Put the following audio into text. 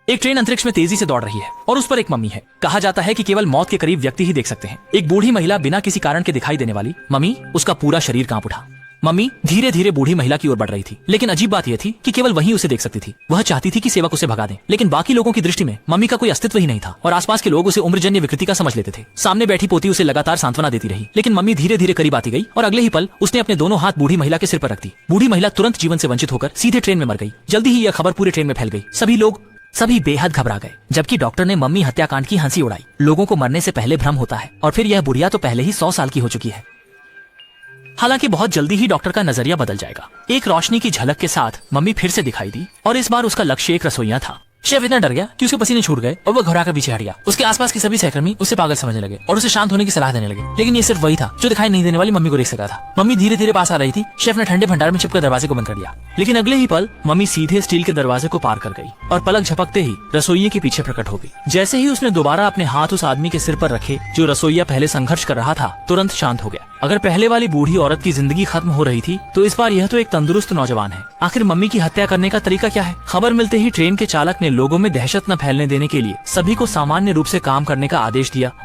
एक ट्रेन अंतरिक्ष में तेजी से दौड़ रही है और उस पर एक मम्मी है। कहा जाता है कि केवल मौत के करीब व्यक्ति ही देख सकते हैं। एक बूढ़ी महिला बिना किसी कारण के दिखाई देने वाली मम्मी, उसका पूरा शरीर कांप उठा। मम्मी धीरे धीरे बूढ़ी महिला की ओर बढ़ रही थी, लेकिन अजीब बात यह थी कि केवल वही उसे देख सकती थी। वह चाहती थी कि सेवक उसे भगा दें, लेकिन बाकी लोगों की दृष्टि में मम्मी का कोई अस्तित्व ही नहीं था और आसपास के लोग उसे उम्रजन्य विकृति का समझ लेते थे। सामने बैठी पोती उसे लगातार सांत्वना देती रही, लेकिन मम्मी धीरे धीरे करीब आती गई और अगले ही पल उसने अपने दोनों हाथ बूढ़ी महिला के सिर पर रख दी। बूढ़ी महिला तुरंत जीवन से वंचित होकर सीधे ट्रेन में मर गई। जल्दी ही यह खबर पूरे ट्रेन में फैल गई। सभी बेहद घबरा गए, जबकि डॉक्टर ने मम्मी हत्याकांड की हंसी उड़ाई। लोगों को मरने से पहले भ्रम होता है और फिर यह बुढ़िया तो पहले ही 100 साल की हो चुकी है। हालांकि बहुत जल्दी ही डॉक्टर का नजरिया बदल जाएगा। एक रोशनी की झलक के साथ मम्मी फिर से दिखाई दी और इस बार उसका लक्ष्य एक रसोइया था। शेफ इतना डर गया कि उसके पसीने छूट गए और वह घबराकर पीछे हट गया। उसके आसपास के सभी सहकर्मी उसे पागल समझने लगे और उसे शांत होने की सलाह देने लगे, लेकिन ये सिर्फ वही था जो दिखाई नहीं देने वाली मम्मी को देख सका था। मम्मी धीरे धीरे पास आ रही थी। शेफ ने ठंडे भंडार में छिपकर दरवाजे को बंद कर दिया, लेकिन अगले ही पल मम्मी सीधे स्टील के दरवाजे को पार कर गई और पलक झपकते ही रसोइये के पीछे प्रकट हो गई। जैसे ही उसने दोबारा अपने हाथ उस आदमी के सिर पर रखे जो रसोइया पहले संघर्ष कर रहा था, तुरंत शांत हो गया। अगर पहले वाली बूढ़ी औरत की जिंदगी खत्म हो रही थी, तो इस बार यह तो एक तंदुरुस्त नौजवान है। आखिर मम्मी की हत्या करने का तरीका क्या है? खबर मिलते ही ट्रेन के चालक ने लोगों में दहशत न फैलने देने के लिए सभी को सामान्य रूप से काम करने का आदेश दिया और